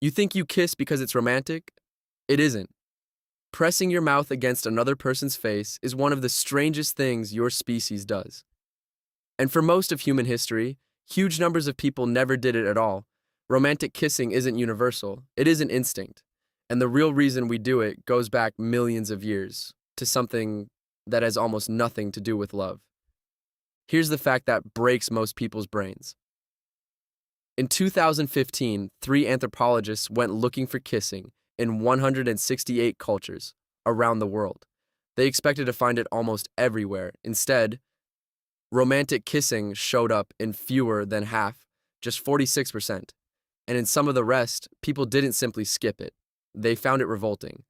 You think you kiss because it's romantic? It isn't. Pressing your mouth against another person's face is one of the strangest things your species does. And for most of human history, huge numbers of people never did it at all. Romantic kissing isn't universal, it is an instinct. And the real reason we do it goes back millions of years to something that has almost nothing to do with love. Here's the fact that breaks most people's brains. In 2015, three anthropologists went looking for kissing in 168 cultures around the world. They expected to find it almost everywhere. Instead, romantic kissing showed up in fewer than half, just 46%. And in some of the rest, people didn't simply skip it. They found it revolting.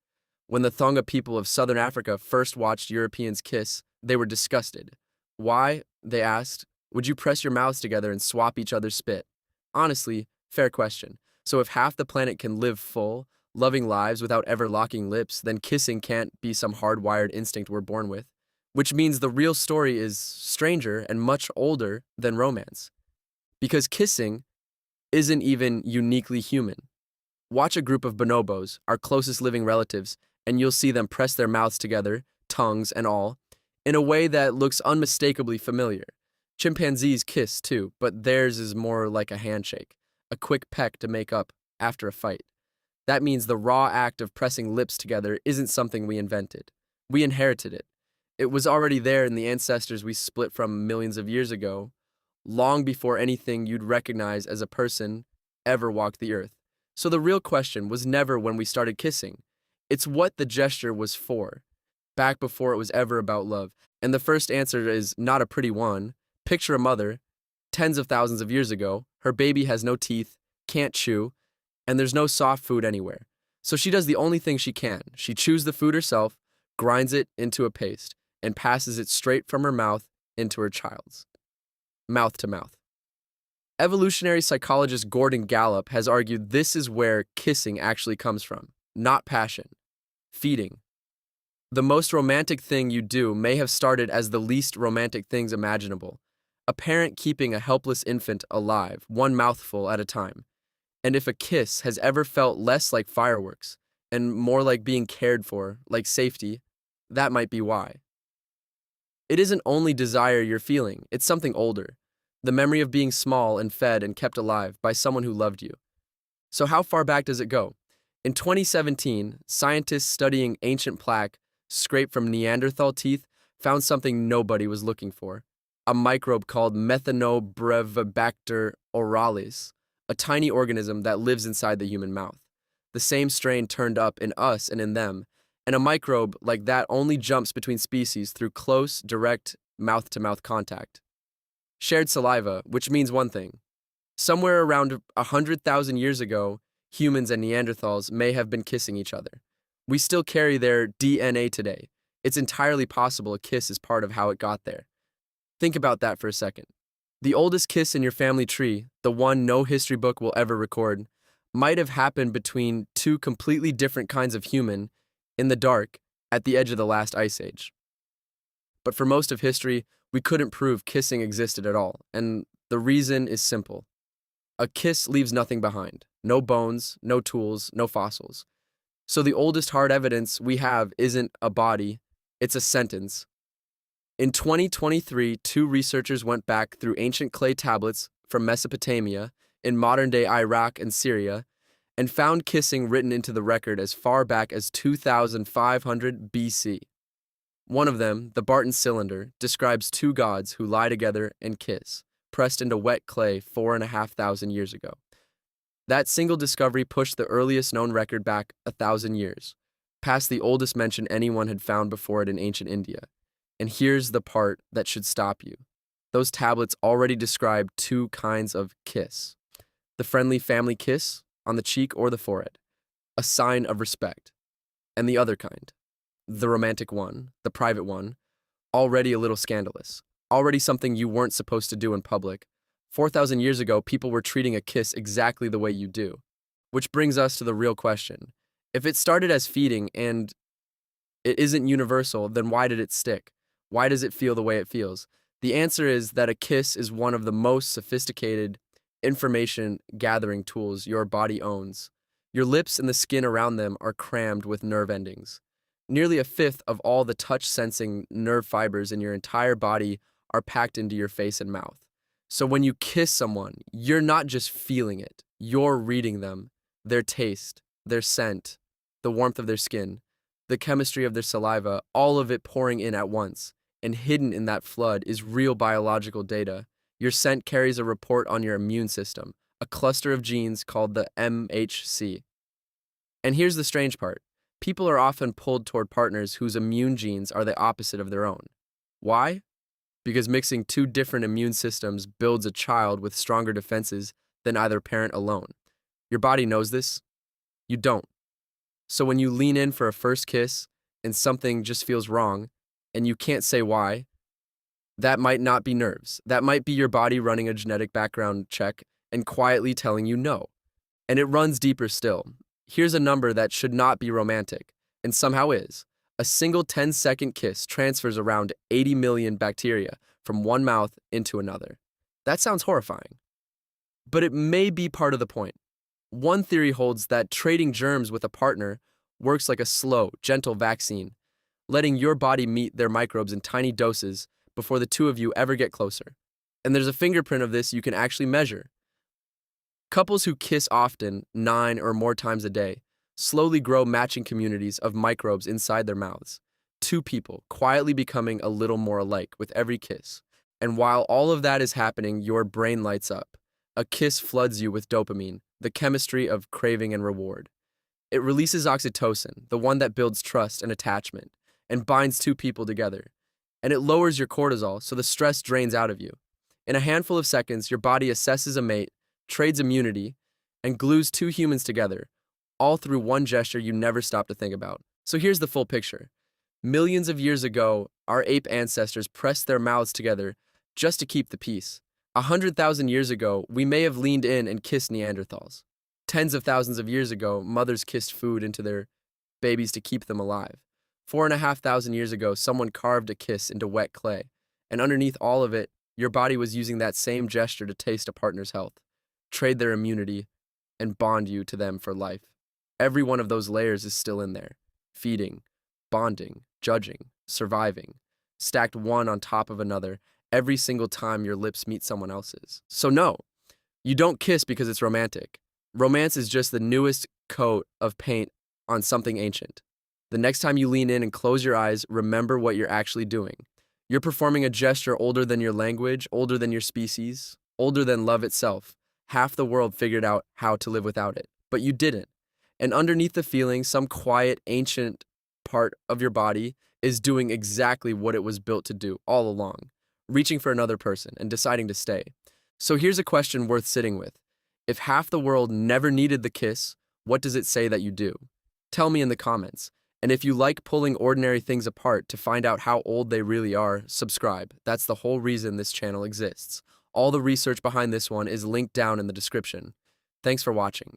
When the Thonga people of southern Africa first watched Europeans kiss, they were disgusted. Why? They asked. Would you press your mouths together and swap each other's spit? Honestly, fair question. So if half the planet can live full, loving lives without ever locking lips, then kissing can't be some hardwired instinct we're born with. Which means the real story is stranger and much older than romance. Because kissing isn't even uniquely human. Watch a group of bonobos, our closest living relatives, and you'll see them press their mouths together, tongues and all, in a way that looks unmistakably familiar. Chimpanzees kiss too, but theirs is more like a handshake, a quick peck to make up after a fight. That means the raw act of pressing lips together isn't something we invented. We inherited it. It was already there in the ancestors we split from millions of years ago, long before anything you'd recognize as a person ever walked the earth. So the real question was never when we started kissing. It's what the gesture was for, back before it was ever about love. And the first answer is not a pretty one. Picture a mother, tens of thousands of years ago, her baby has no teeth, can't chew, and there's no soft food anywhere. So she does the only thing she can. She chews the food herself, grinds it into a paste, and passes it straight from her mouth into her child's. Mouth to mouth. Evolutionary psychologist Gordon Gallup has argued this is where kissing actually comes from, not passion. Feeding. The most romantic thing you do may have started as the least romantic things imaginable. A parent keeping a helpless infant alive, one mouthful at a time. And if a kiss has ever felt less like fireworks and more like being cared for, like safety, that might be why. It isn't only desire you're feeling, it's something older. The memory of being small and fed and kept alive by someone who loved you. So how far back does it go? In 2017, scientists studying ancient plaque scraped from Neanderthal teeth found something nobody was looking for. A microbe called Methanobrevibacter oralis, a tiny organism that lives inside the human mouth. The same strain turned up in us and in them, and a microbe like that only jumps between species through close, direct, mouth-to-mouth contact. Shared saliva, which means one thing. Somewhere around 100,000 years ago, humans and Neanderthals may have been kissing each other. We still carry their DNA today. It's entirely possible a kiss is part of how it got there. Think about that for a second. The oldest kiss in your family tree, the one no history book will ever record, might have happened between two completely different kinds of human in the dark at the edge of the last ice age. But for most of history, we couldn't prove kissing existed at all, and the reason is simple. A kiss leaves nothing behind. No bones, no tools, no fossils. So the oldest hard evidence we have isn't a body, it's a sentence. In 2023, two researchers went back through ancient clay tablets from Mesopotamia in modern-day Iraq and Syria and found kissing written into the record as far back as 2500 BC. One of them, the Barton cylinder, describes two gods who lie together and kiss, pressed into wet clay 4,500 years ago. That single discovery pushed the earliest known record back 1,000 years, past the oldest mention anyone had found before it in ancient India. And here's the part that should stop you. Those tablets already describe two kinds of kiss. The friendly family kiss on the cheek or the forehead, a sign of respect. And the other kind, the romantic one, the private one, already a little scandalous, already something you weren't supposed to do in public. 4,000 years ago, people were treating a kiss exactly the way you do. Which brings us to the real question. If it started as feeding and it isn't universal, then why did it stick? Why does it feel the way it feels? The answer is that a kiss is one of the most sophisticated information gathering tools your body owns. Your lips and the skin around them are crammed with nerve endings. Nearly a fifth of all the touch-sensing nerve fibers in your entire body are packed into your face and mouth. So when you kiss someone, you're not just feeling it, you're reading them, their taste, their scent, the warmth of their skin, the chemistry of their saliva, all of it pouring in at once. And hidden in that flood is real biological data. Your scent carries a report on your immune system, a cluster of genes called the MHC. And here's the strange part. People are often pulled toward partners whose immune genes are the opposite of their own. Why? Because mixing two different immune systems builds a child with stronger defenses than either parent alone. Your body knows this. You don't. So when you lean in for a first kiss and something just feels wrong and you can't say why, that might not be nerves. That might be your body running a genetic background check and quietly telling you no. And it runs deeper still. Here's a number that should not be romantic, and somehow is. A single 10-second kiss transfers around 80 million bacteria from one mouth into another. That sounds horrifying. But it may be part of the point. One theory holds that trading germs with a partner works like a slow, gentle vaccine, letting your body meet their microbes in tiny doses before the two of you ever get closer. And there's a fingerprint of this you can actually measure. Couples who kiss often, 9 or more times a day, slowly grow matching communities of microbes inside their mouths. Two people quietly becoming a little more alike with every kiss. And while all of that is happening, your brain lights up. A kiss floods you with dopamine, the chemistry of craving and reward. It releases oxytocin, the one that builds trust and attachment, and binds two people together. And it lowers your cortisol, so the stress drains out of you. In a handful of seconds, your body assesses a mate, trades immunity, and glues two humans together, all through one gesture you never stop to think about. So here's the full picture. Millions of years ago, our ape ancestors pressed their mouths together just to keep the peace. 100,000 years ago, we may have leaned in and kissed Neanderthals. Tens of thousands of years ago, mothers kissed food into their babies to keep them alive. 4,500 years ago, someone carved a kiss into wet clay. And underneath all of it, your body was using that same gesture to taste a partner's health, trade their immunity, and bond you to them for life. Every one of those layers is still in there. Feeding, bonding, judging, surviving, stacked one on top of another every single time your lips meet someone else's. So no, you don't kiss because it's romantic. Romance is just the newest coat of paint on something ancient. The next time you lean in and close your eyes, remember what you're actually doing. You're performing a gesture older than your language, older than your species, older than love itself. Half the world figured out how to live without it, but you didn't. And underneath the feeling, some quiet, ancient part of your body is doing exactly what it was built to do all along, reaching for another person and deciding to stay. So here's a question worth sitting with. If half the world never needed the kiss, what does it say that you do? Tell me in the comments. And if you like pulling ordinary things apart to find out how old they really are, subscribe. That's the whole reason this channel exists. All the research behind this one is linked down in the description. Thanks for watching.